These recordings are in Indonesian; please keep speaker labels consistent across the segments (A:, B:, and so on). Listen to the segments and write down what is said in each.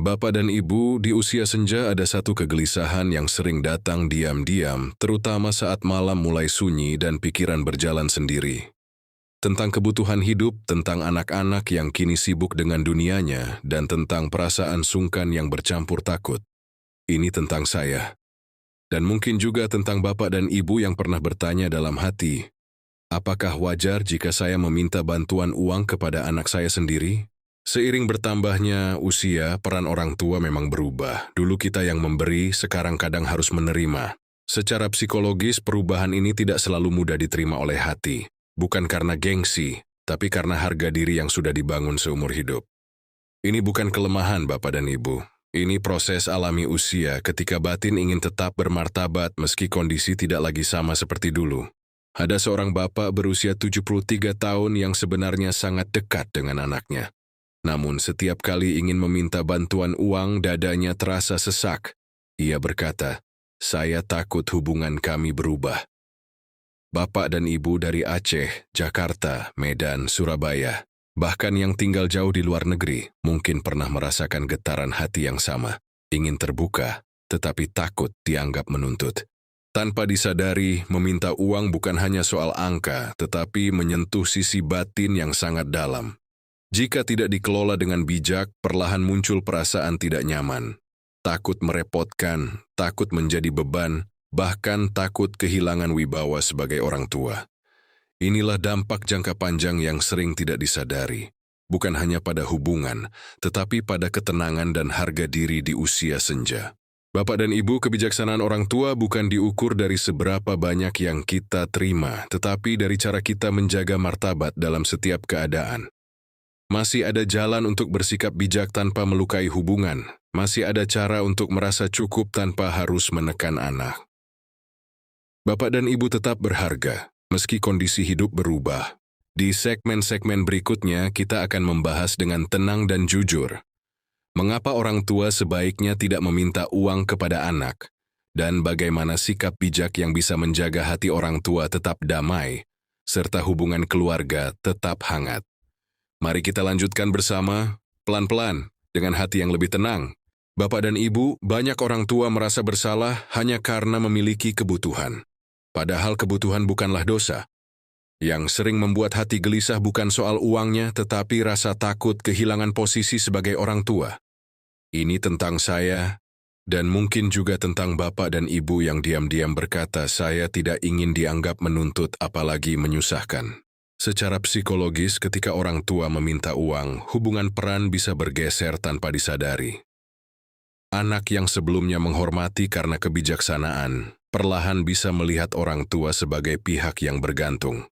A: Bapak dan Ibu, di usia senja ada satu kegelisahan yang sering datang diam-diam, terutama saat malam mulai sunyi dan pikiran berjalan sendiri. Tentang kebutuhan hidup, tentang anak-anak yang kini sibuk dengan dunianya, dan tentang perasaan sungkan yang bercampur takut. Ini tentang saya. Dan mungkin juga tentang Bapak dan Ibu yang pernah bertanya dalam hati, apakah wajar jika saya meminta bantuan uang kepada anak saya sendiri? Seiring bertambahnya usia, peran orang tua memang berubah. Dulu kita yang memberi, sekarang kadang harus menerima. Secara psikologis, perubahan ini tidak selalu mudah diterima oleh hati. Bukan karena gengsi, tapi karena harga diri yang sudah dibangun seumur hidup. Ini bukan kelemahan Bapak dan Ibu. Ini proses alami usia ketika batin ingin tetap bermartabat meski kondisi tidak lagi sama seperti dulu. Ada seorang bapak berusia 73 tahun yang sebenarnya sangat dekat dengan anaknya. Namun setiap kali ingin meminta bantuan uang, dadanya terasa sesak. Ia berkata, "Saya takut hubungan kami berubah." Bapak dan Ibu dari Aceh, Jakarta, Medan, Surabaya, bahkan yang tinggal jauh di luar negeri, mungkin pernah merasakan getaran hati yang sama. Ingin terbuka, tetapi takut dianggap menuntut. Tanpa disadari, meminta uang bukan hanya soal angka, tetapi menyentuh sisi batin yang sangat dalam. Jika tidak dikelola dengan bijak, perlahan muncul perasaan tidak nyaman. Takut merepotkan, takut menjadi beban, bahkan takut kehilangan wibawa sebagai orang tua. Inilah dampak jangka panjang yang sering tidak disadari. Bukan hanya pada hubungan, tetapi pada ketenangan dan harga diri di usia senja. Bapak dan Ibu, kebijaksanaan orang tua bukan diukur dari seberapa banyak yang kita terima, tetapi dari cara kita menjaga martabat dalam setiap keadaan. Masih ada jalan untuk bersikap bijak tanpa melukai hubungan. Masih ada cara untuk merasa cukup tanpa harus menekan anak. Bapak dan Ibu tetap berharga, meski kondisi hidup berubah. Di segmen-segmen berikutnya, kita akan membahas dengan tenang dan jujur. Mengapa orang tua sebaiknya tidak meminta uang kepada anak, dan bagaimana sikap bijak yang bisa menjaga hati orang tua tetap damai, serta hubungan keluarga tetap hangat. Mari kita lanjutkan bersama, pelan-pelan, dengan hati yang lebih tenang. Bapak dan Ibu, banyak orang tua merasa bersalah hanya karena memiliki kebutuhan. Padahal kebutuhan bukanlah dosa. Yang sering membuat hati gelisah bukan soal uangnya, tetapi rasa takut kehilangan posisi sebagai orang tua. Ini tentang saya, dan mungkin juga tentang Bapak dan Ibu yang diam-diam berkata, "Saya tidak ingin dianggap menuntut, apalagi menyusahkan." Secara psikologis, ketika orang tua meminta uang, hubungan peran bisa bergeser tanpa disadari. Anak yang sebelumnya menghormati karena kebijaksanaan, perlahan bisa melihat orang tua sebagai pihak yang bergantung.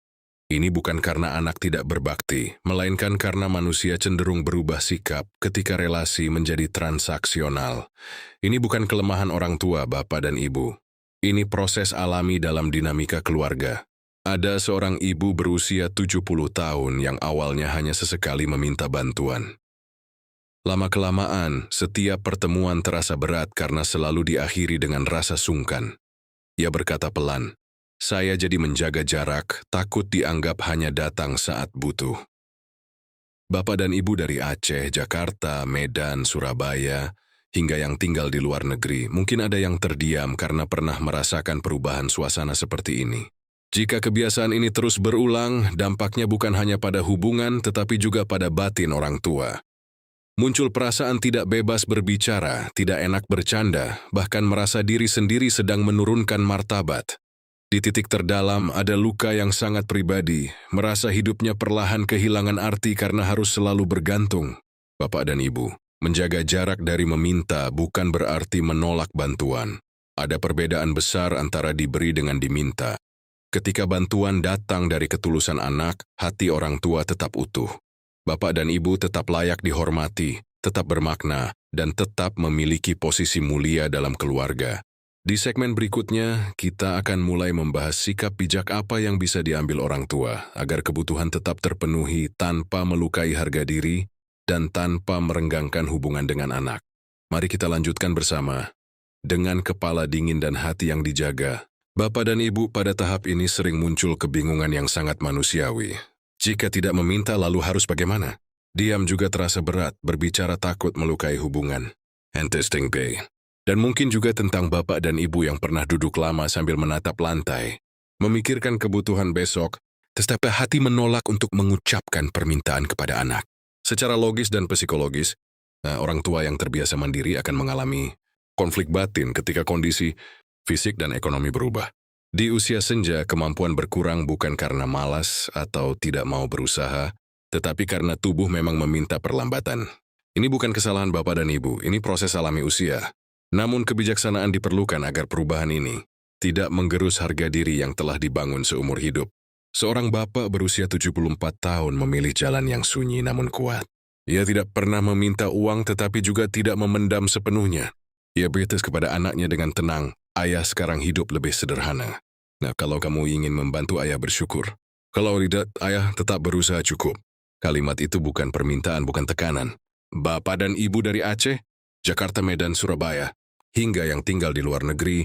A: Ini bukan karena anak tidak berbakti, melainkan karena manusia cenderung berubah sikap ketika relasi menjadi transaksional. Ini bukan kelemahan orang tua, Bapak dan Ibu. Ini proses alami dalam dinamika keluarga. Ada seorang ibu berusia 70 tahun yang awalnya hanya sesekali meminta bantuan. Lama-kelamaan, setiap pertemuan terasa berat karena selalu diakhiri dengan rasa sungkan. Ia berkata pelan, "Saya jadi menjaga jarak, takut dianggap hanya datang saat butuh." Bapak dan Ibu dari Aceh, Jakarta, Medan, Surabaya, hingga yang tinggal di luar negeri, mungkin ada yang terdiam karena pernah merasakan perubahan suasana seperti ini. Jika kebiasaan ini terus berulang, dampaknya bukan hanya pada hubungan, tetapi juga pada batin orang tua. Muncul perasaan tidak bebas berbicara, tidak enak bercanda, bahkan merasa diri sendiri sedang menurunkan martabat. Di titik terdalam ada luka yang sangat pribadi, merasa hidupnya perlahan kehilangan arti karena harus selalu bergantung. Bapak dan Ibu, menjaga jarak dari meminta bukan berarti menolak bantuan. Ada perbedaan besar antara diberi dengan diminta. Ketika bantuan datang dari ketulusan anak, hati orang tua tetap utuh. Bapak dan Ibu tetap layak dihormati, tetap bermakna, dan tetap memiliki posisi mulia dalam keluarga. Di segmen berikutnya, kita akan mulai membahas sikap bijak apa yang bisa diambil orang tua agar kebutuhan tetap terpenuhi tanpa melukai harga diri dan tanpa merenggangkan hubungan dengan anak. Mari kita lanjutkan bersama. Dengan kepala dingin dan hati yang dijaga, Bapak dan Ibu pada tahap ini sering muncul kebingungan yang sangat manusiawi. Jika tidak meminta lalu harus bagaimana? Diam juga terasa berat, berbicara takut melukai hubungan. and testing pay. Dan mungkin juga tentang bapak dan ibu yang pernah duduk lama sambil menatap lantai, memikirkan kebutuhan besok, tetapi hati menolak untuk mengucapkan permintaan kepada anak. Secara logis dan psikologis, orang tua yang terbiasa mandiri akan mengalami konflik batin ketika kondisi fisik dan ekonomi berubah. Di usia senja, kemampuan berkurang bukan karena malas atau tidak mau berusaha, tetapi karena tubuh memang meminta perlambatan. Ini bukan kesalahan bapak dan ibu, ini proses alami usia. Namun kebijaksanaan diperlukan agar perubahan ini tidak menggerus harga diri yang telah dibangun seumur hidup. Seorang bapak berusia 74 tahun memilih jalan yang sunyi namun kuat. Ia tidak pernah meminta uang tetapi juga tidak memendam sepenuhnya. Ia berkata kepada anaknya dengan tenang, "Ayah sekarang hidup lebih sederhana. Nah, kalau kamu ingin membantu ayah bersyukur. Kalau tidak, ayah tetap berusaha cukup." Kalimat itu bukan permintaan, bukan tekanan. Bapak dan ibu dari Aceh, Jakarta, Medan, Surabaya, hingga yang tinggal di luar negeri,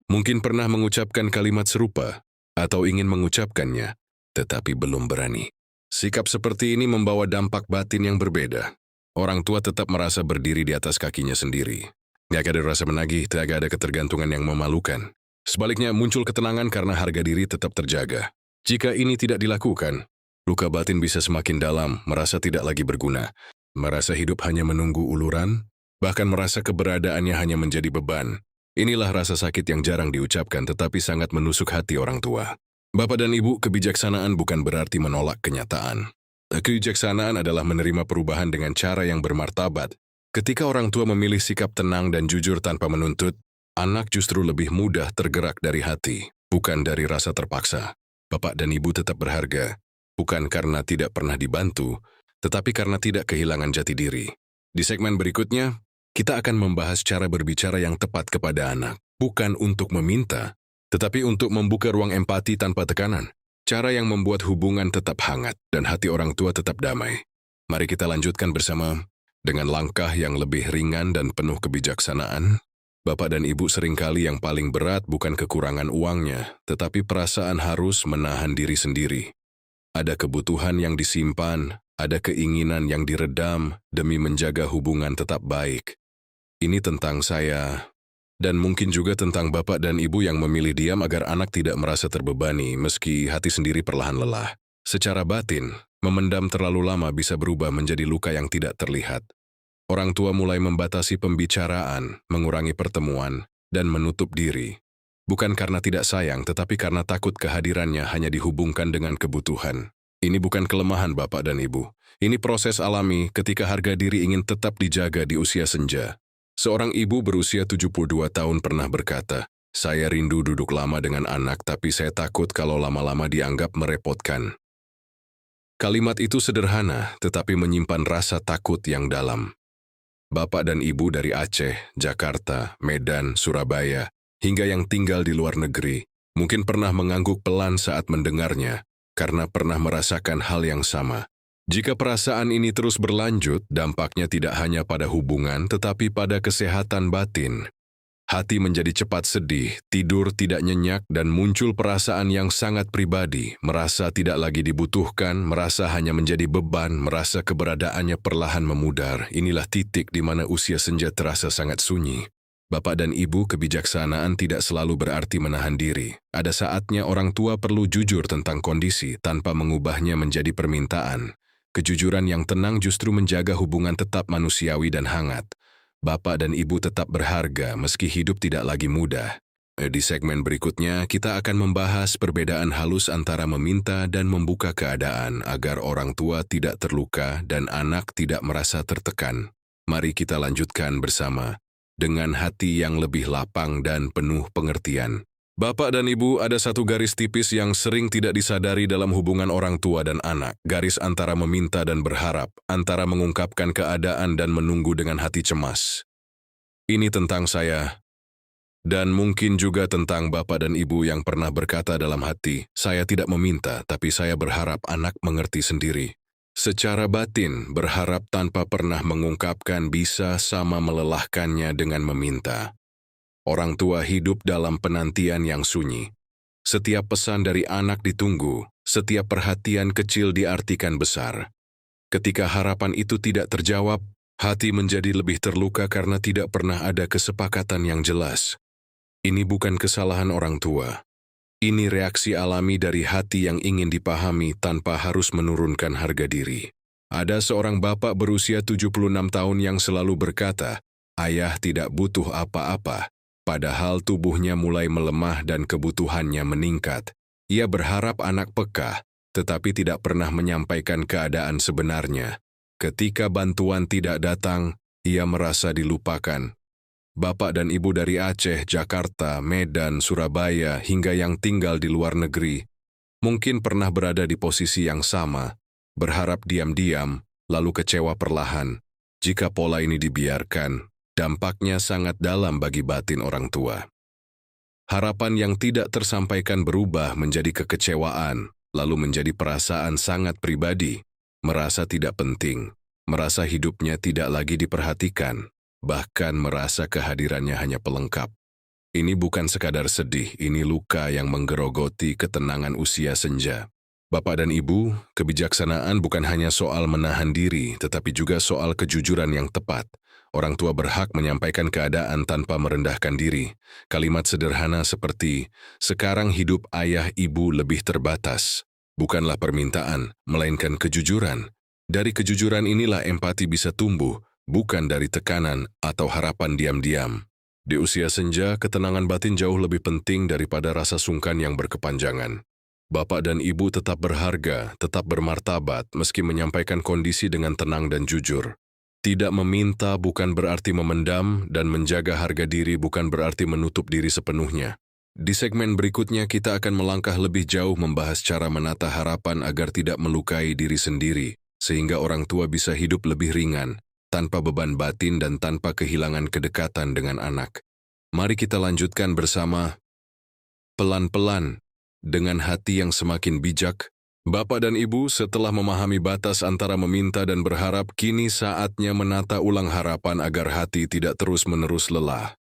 A: mungkin pernah mengucapkan kalimat serupa atau ingin mengucapkannya, tetapi belum berani. Sikap seperti ini membawa dampak batin yang berbeda. Orang tua tetap merasa berdiri di atas kakinya sendiri. Tidak ada rasa menagih, tidak ada ketergantungan yang memalukan. Sebaliknya muncul ketenangan karena harga diri tetap terjaga. Jika ini tidak dilakukan, luka batin bisa semakin dalam, merasa tidak lagi berguna, merasa hidup hanya menunggu uluran, bahkan merasa keberadaannya hanya menjadi beban. Inilah rasa sakit yang jarang diucapkan tetapi sangat menusuk hati orang tua. Bapak dan ibu, kebijaksanaan bukan berarti menolak kenyataan. Kebijaksanaan adalah menerima perubahan dengan cara yang bermartabat. Ketika orang tua memilih sikap tenang dan jujur tanpa menuntut, anak justru lebih mudah tergerak dari hati, bukan dari rasa terpaksa. Bapak dan ibu tetap berharga, bukan karena tidak pernah dibantu, tetapi karena tidak kehilangan jati diri. Di segmen berikutnya, kita akan membahas cara berbicara yang tepat kepada anak, bukan untuk meminta, tetapi untuk membuka ruang empati tanpa tekanan. Cara yang membuat hubungan tetap hangat dan hati orang tua tetap damai. Mari kita lanjutkan bersama dengan langkah yang lebih ringan dan penuh kebijaksanaan. Bapak dan ibu seringkali yang paling berat bukan kekurangan uangnya, tetapi perasaan harus menahan diri sendiri. Ada kebutuhan yang disimpan, ada keinginan yang diredam demi menjaga hubungan tetap baik. Ini tentang saya, dan mungkin juga tentang bapak dan ibu yang memilih diam agar anak tidak merasa terbebani meski hati sendiri perlahan lelah. Secara batin, memendam terlalu lama bisa berubah menjadi luka yang tidak terlihat. Orang tua mulai membatasi pembicaraan, mengurangi pertemuan, dan menutup diri. Bukan karena tidak sayang, tetapi karena takut kehadirannya hanya dihubungkan dengan kebutuhan. Ini bukan kelemahan bapak dan ibu. Ini proses alami ketika harga diri ingin tetap dijaga di usia senja. Seorang ibu berusia 72 tahun pernah berkata, "Saya rindu duduk lama dengan anak, tapi saya takut kalau lama-lama dianggap merepotkan." Kalimat itu sederhana, tetapi menyimpan rasa takut yang dalam. Bapak dan ibu dari Aceh, Jakarta, Medan, Surabaya, hingga yang tinggal di luar negeri, mungkin pernah mengangguk pelan saat mendengarnya, karena pernah merasakan hal yang sama. Jika perasaan ini terus berlanjut, dampaknya tidak hanya pada hubungan, tetapi pada kesehatan batin. Hati menjadi cepat sedih, tidur tidak nyenyak, dan muncul perasaan yang sangat pribadi, merasa tidak lagi dibutuhkan, merasa hanya menjadi beban, merasa keberadaannya perlahan memudar. Inilah titik di mana usia senja terasa sangat sunyi. Bapak dan ibu, kebijaksanaan tidak selalu berarti menahan diri. Ada saatnya orang tua perlu jujur tentang kondisi tanpa mengubahnya menjadi permintaan. Kejujuran yang tenang justru menjaga hubungan tetap manusiawi dan hangat. Bapak dan ibu tetap berharga meski hidup tidak lagi mudah. Di segmen berikutnya, kita akan membahas perbedaan halus antara meminta dan membuka keadaan agar orang tua tidak terluka dan anak tidak merasa tertekan. Mari kita lanjutkan bersama dengan hati yang lebih lapang dan penuh pengertian. Bapak dan ibu, ada satu garis tipis yang sering tidak disadari dalam hubungan orang tua dan anak. Garis antara meminta dan berharap, antara mengungkapkan keadaan dan menunggu dengan hati cemas. Ini tentang saya, dan mungkin juga tentang bapak dan ibu yang pernah berkata dalam hati, "Saya tidak meminta, tapi saya berharap anak mengerti sendiri." Secara batin, berharap tanpa pernah mengungkapkan bisa sama melelahkannya dengan meminta. Orang tua hidup dalam penantian yang sunyi. Setiap pesan dari anak ditunggu, setiap perhatian kecil diartikan besar. Ketika harapan itu tidak terjawab, Hati menjadi lebih terluka karena tidak pernah ada kesepakatan yang jelas. Ini bukan kesalahan orang tua. Ini reaksi alami dari hati yang ingin dipahami tanpa harus menurunkan harga diri. Ada seorang bapak berusia 76 tahun yang selalu berkata, "Ayah tidak butuh apa-apa," padahal tubuhnya mulai melemah dan kebutuhannya meningkat. Ia berharap anak peka, tetapi tidak pernah menyampaikan keadaan sebenarnya. Ketika bantuan tidak datang, ia merasa dilupakan. Bapak dan ibu dari Aceh, Jakarta, Medan, Surabaya, hingga yang tinggal di luar negeri, mungkin pernah berada di posisi yang sama, berharap diam-diam, lalu kecewa perlahan. Jika pola ini dibiarkan, dampaknya sangat dalam bagi batin orang tua. Harapan yang tidak tersampaikan berubah menjadi kekecewaan, lalu menjadi perasaan sangat pribadi, merasa tidak penting, merasa hidupnya tidak lagi diperhatikan, bahkan merasa kehadirannya hanya pelengkap. Ini bukan sekadar sedih, ini luka yang menggerogoti ketenangan usia senja. Bapak dan Ibu, kebijaksanaan bukan hanya soal menahan diri, tetapi juga soal kejujuran yang tepat. Orang tua berhak menyampaikan keadaan tanpa merendahkan diri. Kalimat sederhana seperti, "Sekarang hidup ayah ibu lebih terbatas," bukanlah permintaan, melainkan kejujuran. Dari kejujuran inilah empati bisa tumbuh, bukan dari tekanan atau harapan diam-diam. Di usia senja, ketenangan batin jauh lebih penting daripada rasa sungkan yang berkepanjangan. Bapak dan Ibu tetap berharga, tetap bermartabat, meski menyampaikan kondisi dengan tenang dan jujur. Tidak meminta bukan berarti memendam, dan menjaga harga diri bukan berarti menutup diri sepenuhnya. Di segmen berikutnya kita akan melangkah lebih jauh membahas cara menata harapan agar tidak melukai diri sendiri, sehingga orang tua bisa hidup lebih ringan, tanpa beban batin dan tanpa kehilangan kedekatan dengan anak. Mari kita lanjutkan bersama. Pelan-pelan, dengan hati yang semakin bijak, Bapak dan Ibu setelah memahami batas antara meminta dan berharap, kini saatnya menata ulang harapan agar hati tidak terus-menerus lelah.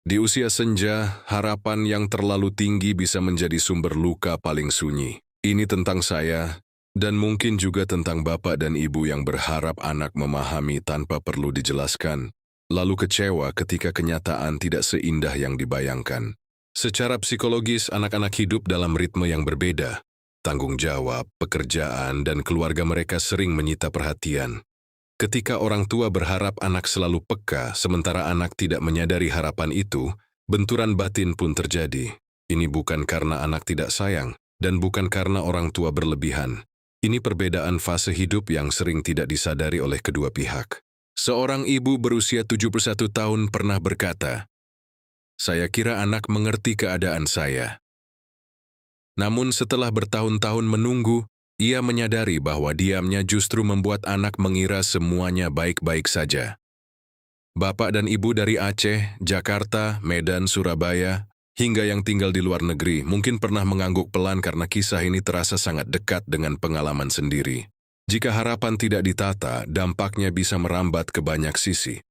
A: Di usia senja, harapan yang terlalu tinggi bisa menjadi sumber luka paling sunyi. Ini tentang saya, dan mungkin juga tentang Bapak dan Ibu yang berharap anak memahami tanpa perlu dijelaskan, lalu kecewa ketika kenyataan tidak seindah yang dibayangkan. Secara psikologis, anak-anak hidup dalam ritme yang berbeda. Tanggung jawab, pekerjaan, dan keluarga mereka sering menyita perhatian. Ketika orang tua berharap anak selalu peka, sementara anak tidak menyadari harapan itu, benturan batin pun terjadi. Ini bukan karena anak tidak sayang, dan bukan karena orang tua berlebihan. Ini perbedaan fase hidup yang sering tidak disadari oleh kedua pihak. Seorang ibu berusia 71 tahun pernah berkata, "Saya kira anak mengerti keadaan saya." Namun setelah bertahun-tahun menunggu, ia menyadari bahwa diamnya justru membuat anak mengira semuanya baik-baik saja. Bapak dan Ibu dari Aceh, Jakarta, Medan, Surabaya, hingga yang tinggal di luar negeri mungkin pernah mengangguk pelan karena kisah ini terasa sangat dekat dengan pengalaman sendiri. Jika harapan tidak ditata, dampaknya bisa merambat ke banyak sisi.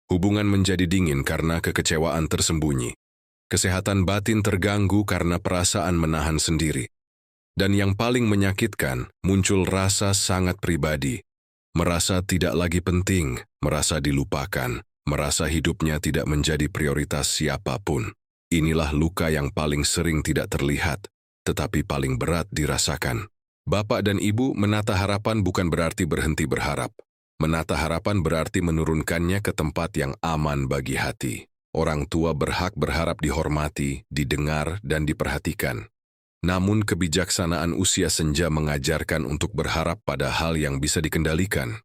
A: Hubungan menjadi dingin karena kekecewaan tersembunyi. Kesehatan batin terganggu karena perasaan menahan sendiri. Dan yang paling menyakitkan, muncul rasa sangat pribadi. Merasa tidak lagi penting, merasa dilupakan, merasa hidupnya tidak menjadi prioritas siapapun. Inilah luka yang paling sering tidak terlihat, tetapi paling berat dirasakan. Bapak dan Ibu menata harapan bukan berarti berhenti berharap. Menata harapan berarti menurunkannya ke tempat yang aman bagi hati. Orang tua berhak berharap dihormati, didengar, dan diperhatikan. Namun kebijaksanaan usia senja mengajarkan untuk berharap pada hal yang bisa dikendalikan.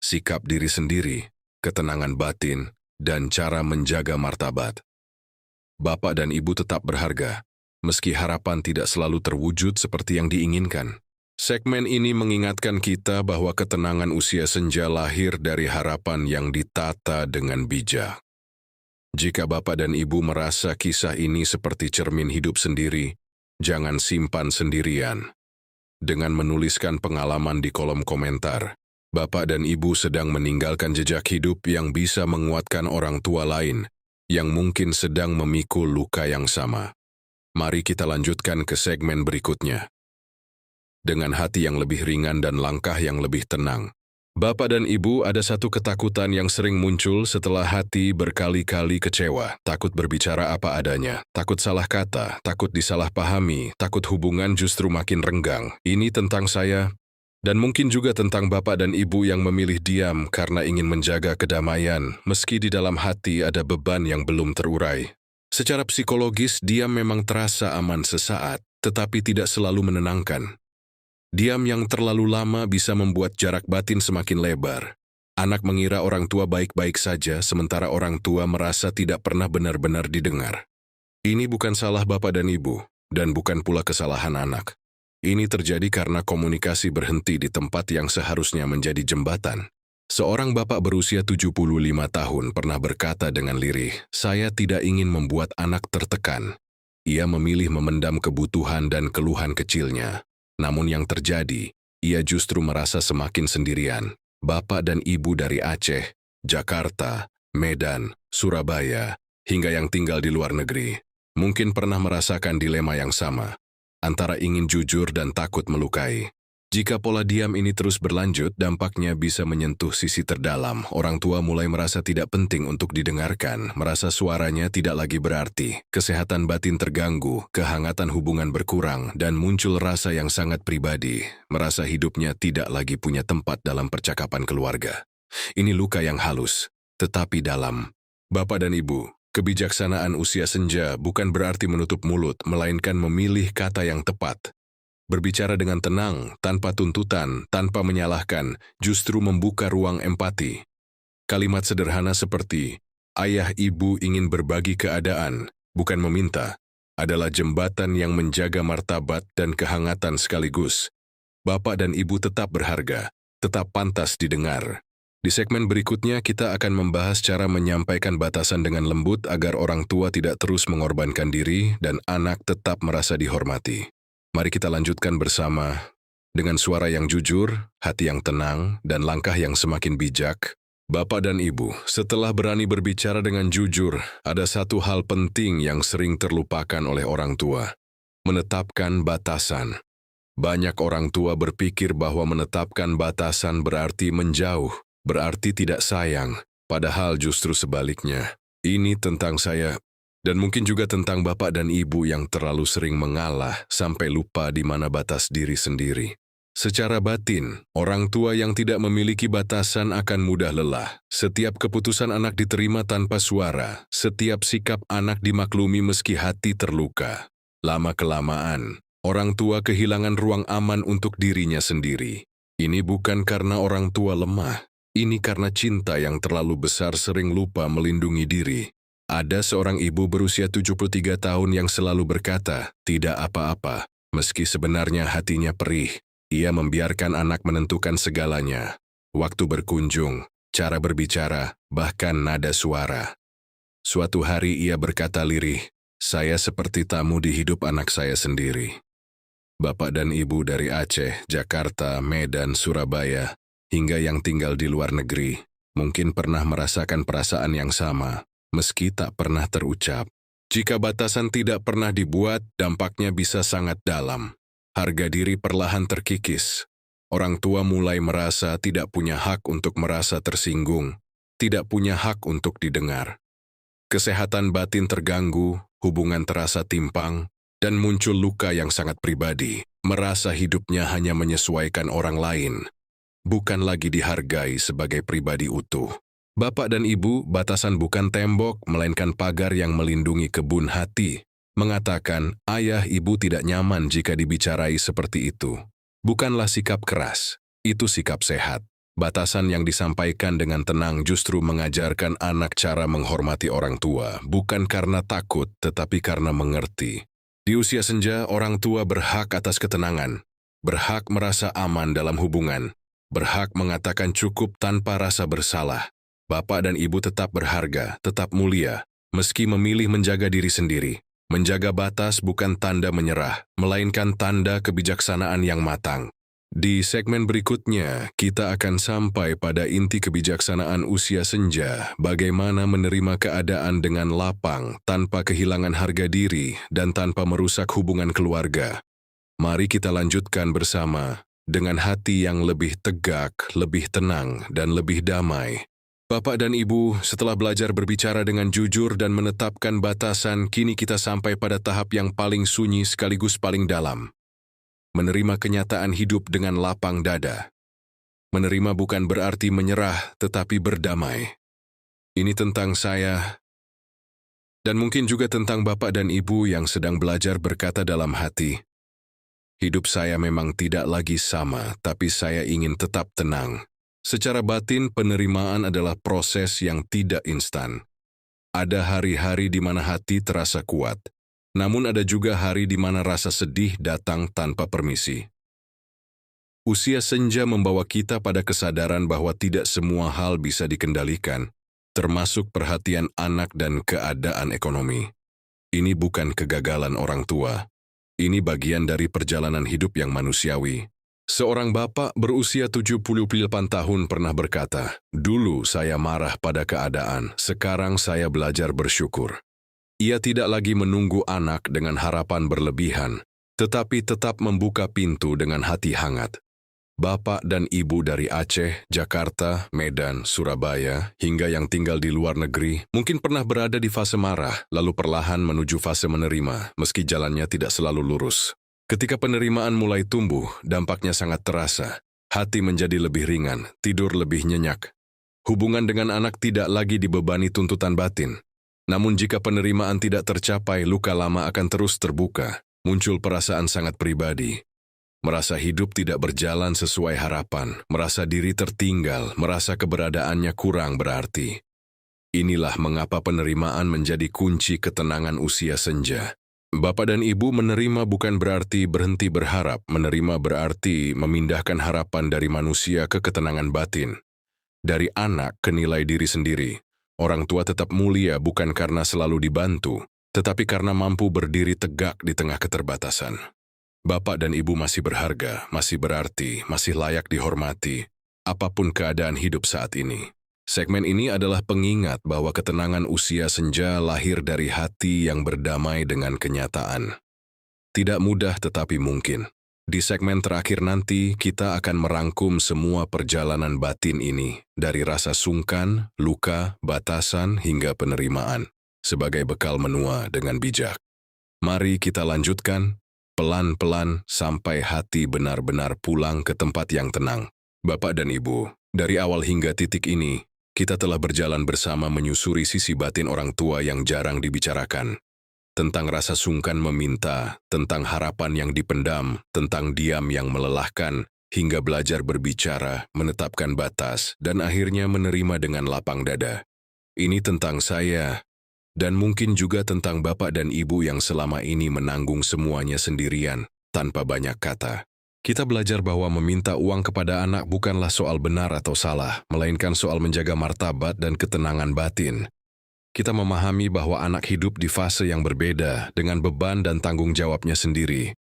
A: Sikap diri sendiri, ketenangan batin, dan cara menjaga martabat. Bapak dan Ibu tetap berharga, meski harapan tidak selalu terwujud seperti yang diinginkan. Segmen ini mengingatkan kita bahwa ketenangan usia senja lahir dari harapan yang ditata dengan bijak. Jika Bapak dan Ibu merasa kisah ini seperti cermin hidup sendiri, jangan simpan sendirian. Dengan menuliskan pengalaman di kolom komentar, Bapak dan Ibu sedang meninggalkan jejak hidup yang bisa menguatkan orang tua lain yang mungkin sedang memikul luka yang sama. Mari kita lanjutkan ke segmen berikutnya. Dengan hati yang lebih ringan dan langkah yang lebih tenang, Bapak dan Ibu, ada satu ketakutan yang sering muncul setelah hati berkali-kali kecewa. Takut berbicara apa adanya, takut salah kata, takut disalahpahami, takut hubungan justru makin renggang. Ini tentang saya, dan mungkin juga tentang Bapak dan Ibu yang memilih diam karena ingin menjaga kedamaian, meski di dalam hati ada beban yang belum terurai. Secara psikologis, diam memang terasa aman sesaat, tetapi tidak selalu menenangkan. Diam yang terlalu lama bisa membuat jarak batin semakin lebar. Anak mengira orang tua baik-baik saja, sementara orang tua merasa tidak pernah benar-benar didengar. Ini bukan salah Bapak dan Ibu, dan bukan pula kesalahan anak. Ini terjadi karena komunikasi berhenti di tempat yang seharusnya menjadi jembatan. Seorang bapak berusia 75 tahun pernah berkata dengan lirih, "Saya tidak ingin membuat anak tertekan." Ia memilih memendam kebutuhan dan keluhan kecilnya. Namun yang terjadi, ia justru merasa semakin sendirian. Bapak dan Ibu dari Aceh, Jakarta, Medan, Surabaya, hingga yang tinggal di luar negeri, mungkin pernah merasakan dilema yang sama, antara ingin jujur dan takut melukai. Jika pola diam ini terus berlanjut, dampaknya bisa menyentuh sisi terdalam. Orang tua mulai merasa tidak penting untuk didengarkan, merasa suaranya tidak lagi berarti, kesehatan batin terganggu, kehangatan hubungan berkurang, dan muncul rasa yang sangat pribadi, merasa hidupnya tidak lagi punya tempat dalam percakapan keluarga. Ini luka yang halus, tetapi dalam. Bapak dan Ibu, kebijaksanaan usia senja bukan berarti menutup mulut, melainkan memilih kata yang tepat. Berbicara dengan tenang, tanpa tuntutan, tanpa menyalahkan, justru membuka ruang empati. Kalimat sederhana seperti, "Ayah ibu ingin berbagi keadaan, bukan meminta," adalah jembatan yang menjaga martabat dan kehangatan sekaligus. Bapak dan Ibu tetap berharga, tetap pantas didengar. Di segmen berikutnya kita akan membahas cara menyampaikan batasan dengan lembut agar orang tua tidak terus mengorbankan diri dan anak tetap merasa dihormati. Mari kita lanjutkan bersama. Dengan suara yang jujur, hati yang tenang, dan langkah yang semakin bijak. Bapak dan Ibu, setelah berani berbicara dengan jujur, ada satu hal penting yang sering terlupakan oleh orang tua. Menetapkan batasan. Banyak orang tua berpikir bahwa menetapkan batasan berarti menjauh, berarti tidak sayang, padahal justru sebaliknya. Ini tentang saya. Dan mungkin juga tentang Bapak dan Ibu yang terlalu sering mengalah sampai lupa di mana batas diri sendiri. Secara batin, orang tua yang tidak memiliki batasan akan mudah lelah. Setiap keputusan anak diterima tanpa suara, setiap sikap anak dimaklumi meski hati terluka. Lama-kelamaan, orang tua kehilangan ruang aman untuk dirinya sendiri. Ini bukan karena orang tua lemah, ini karena cinta yang terlalu besar sering lupa melindungi diri. Ada seorang ibu berusia 73 tahun yang selalu berkata, "Tidak apa-apa," meski sebenarnya hatinya perih. Ia membiarkan anak menentukan segalanya. Waktu berkunjung, cara berbicara, bahkan nada suara. Suatu hari ia berkata lirih, "Saya seperti tamu di hidup anak saya sendiri." Bapak dan Ibu dari Aceh, Jakarta, Medan, Surabaya, hingga yang tinggal di luar negeri, mungkin pernah merasakan perasaan yang sama. Meski tak pernah terucap. Jika batasan tidak pernah dibuat, dampaknya bisa sangat dalam. Harga diri perlahan terkikis. Orang tua mulai merasa tidak punya hak untuk merasa tersinggung, tidak punya hak untuk didengar. Kesehatan batin terganggu, hubungan terasa timpang, dan muncul luka yang sangat pribadi, merasa hidupnya hanya menyesuaikan orang lain, bukan lagi dihargai sebagai pribadi utuh. Bapak dan Ibu, batasan bukan tembok, melainkan pagar yang melindungi kebun hati. Mengatakan, ayah ibu tidak nyaman jika dibicarai seperti itu. Bukanlah sikap keras, itu sikap sehat. Batasan yang disampaikan dengan tenang justru mengajarkan anak cara menghormati orang tua, bukan karena takut, tetapi karena mengerti. Di usia senja, orang tua berhak atas ketenangan, berhak merasa aman dalam hubungan, berhak mengatakan cukup tanpa rasa bersalah. Bapak dan Ibu tetap berharga, tetap mulia, meski memilih menjaga diri sendiri. Menjaga batas bukan tanda menyerah, melainkan tanda kebijaksanaan yang matang. Di segmen berikutnya, kita akan sampai pada inti kebijaksanaan usia senja, bagaimana menerima keadaan dengan lapang, tanpa kehilangan harga diri, dan tanpa merusak hubungan keluarga. Mari kita lanjutkan bersama. dengan hati yang lebih tegak, lebih tenang, dan lebih damai. Bapak dan Ibu, setelah belajar berbicara dengan jujur dan menetapkan batasan, kini kita sampai pada tahap yang paling sunyi sekaligus paling dalam. Menerima kenyataan hidup dengan lapang dada. Menerima bukan berarti menyerah, tetapi berdamai. Ini tentang saya, dan mungkin juga tentang Bapak dan Ibu yang sedang belajar berkata dalam hati, hidup saya memang tidak lagi sama, tapi saya ingin tetap tenang. Secara batin, penerimaan adalah proses yang tidak instan. Ada hari-hari di mana hati terasa kuat, namun ada juga hari di mana rasa sedih datang tanpa permisi. Usia senja membawa kita pada kesadaran bahwa tidak semua hal bisa dikendalikan, termasuk perhatian anak dan keadaan ekonomi. Ini bukan kegagalan orang tua. Ini bagian dari perjalanan hidup yang manusiawi. Seorang bapak berusia 78 tahun pernah berkata, "Dulu saya marah pada keadaan, sekarang saya belajar bersyukur." Ia tidak lagi menunggu anak dengan harapan berlebihan, tetapi tetap membuka pintu dengan hati hangat. Bapak dan Ibu dari Aceh, Jakarta, Medan, Surabaya, hingga yang tinggal di luar negeri, mungkin pernah berada di fase marah, lalu perlahan menuju fase menerima, meski jalannya tidak selalu lurus. Ketika penerimaan mulai tumbuh, dampaknya sangat terasa. Hati menjadi lebih ringan, tidur lebih nyenyak. Hubungan dengan anak tidak lagi dibebani tuntutan batin. Namun jika penerimaan tidak tercapai, luka lama akan terus terbuka. Muncul perasaan sangat pribadi. Merasa hidup tidak berjalan sesuai harapan, merasa diri tertinggal, merasa keberadaannya kurang berarti. Inilah mengapa penerimaan menjadi kunci ketenangan usia senja. Bapak dan Ibu menerima bukan berarti berhenti berharap, menerima berarti memindahkan harapan dari manusia ke ketenangan batin. Dari anak ke nilai diri sendiri, orang tua tetap mulia bukan karena selalu dibantu, tetapi karena mampu berdiri tegak di tengah keterbatasan. Bapak dan Ibu masih berharga, masih berarti, masih layak dihormati, apapun keadaan hidup saat ini. Segmen ini adalah pengingat bahwa ketenangan usia senja lahir dari hati yang berdamai dengan kenyataan. Tidak mudah tetapi mungkin. Di segmen terakhir nanti, kita akan merangkum semua perjalanan batin ini, dari rasa sungkan, luka, batasan, hingga penerimaan, sebagai bekal menua dengan bijak. Mari kita lanjutkan, pelan-pelan sampai hati benar-benar pulang ke tempat yang tenang. Bapak dan Ibu, dari awal hingga titik ini, kita telah berjalan bersama menyusuri sisi batin orang tua yang jarang dibicarakan. Tentang rasa sungkan meminta, tentang harapan yang dipendam, tentang diam yang melelahkan, hingga belajar berbicara, menetapkan batas, dan akhirnya menerima dengan lapang dada. Ini tentang saya, dan mungkin juga tentang Bapak dan Ibu yang selama ini menanggung semuanya sendirian, tanpa banyak kata. Kita belajar bahwa meminta uang kepada anak bukanlah soal benar atau salah, melainkan soal menjaga martabat dan ketenangan batin. Kita memahami bahwa anak hidup di fase yang berbeda, dengan beban dan tanggung jawabnya sendiri.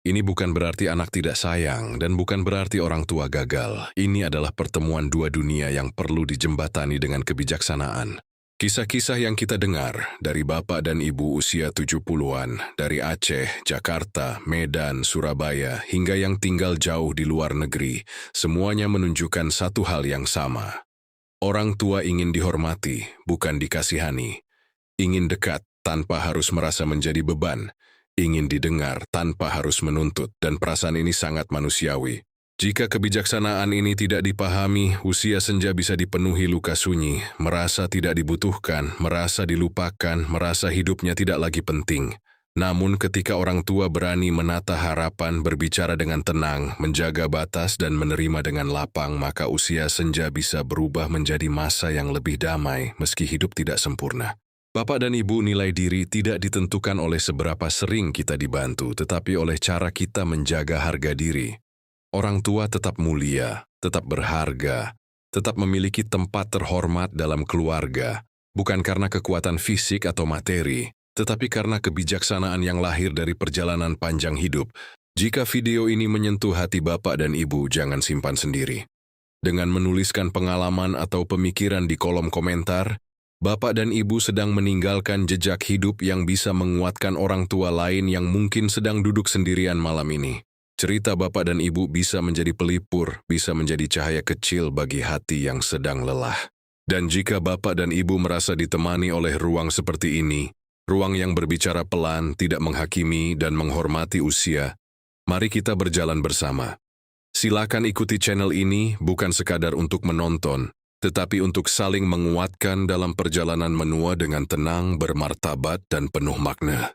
A: Ini bukan berarti anak tidak sayang, dan bukan berarti orang tua gagal. Ini adalah pertemuan dua dunia yang perlu dijembatani dengan kebijaksanaan. Kisah-kisah yang kita dengar dari Bapak dan Ibu usia 70-an, dari Aceh, Jakarta, Medan, Surabaya, hingga yang tinggal jauh di luar negeri, semuanya menunjukkan satu hal yang sama. Orang tua ingin dihormati, bukan dikasihani. Ingin dekat tanpa harus merasa menjadi beban. Ingin didengar tanpa harus menuntut, dan perasaan ini sangat manusiawi. Jika kebijaksanaan ini tidak dipahami, usia senja bisa dipenuhi luka sunyi, merasa tidak dibutuhkan, merasa dilupakan, merasa hidupnya tidak lagi penting. Namun ketika orang tua berani menata harapan, berbicara dengan tenang, menjaga batas dan menerima dengan lapang, maka usia senja bisa berubah menjadi masa yang lebih damai meski hidup tidak sempurna. Bapak dan Ibu, nilai diri tidak ditentukan oleh seberapa sering kita dibantu, tetapi oleh cara kita menjaga harga diri. Orang tua tetap mulia, tetap berharga, tetap memiliki tempat terhormat dalam keluarga, bukan karena kekuatan fisik atau materi, tetapi karena kebijaksanaan yang lahir dari perjalanan panjang hidup. Jika video ini menyentuh hati Bapak dan Ibu, jangan simpan sendiri. Dengan menuliskan pengalaman atau pemikiran di kolom komentar, Bapak dan Ibu sedang meninggalkan jejak hidup yang bisa menguatkan orang tua lain yang mungkin sedang duduk sendirian malam ini. Cerita Bapak dan Ibu bisa menjadi pelipur, bisa menjadi cahaya kecil bagi hati yang sedang lelah. Dan jika Bapak dan Ibu merasa ditemani oleh ruang seperti ini, ruang yang berbicara pelan, tidak menghakimi, dan menghormati usia, mari kita berjalan bersama. Silakan ikuti channel ini bukan sekadar untuk menonton, tetapi untuk saling menguatkan dalam perjalanan menua dengan tenang, bermartabat, dan penuh makna.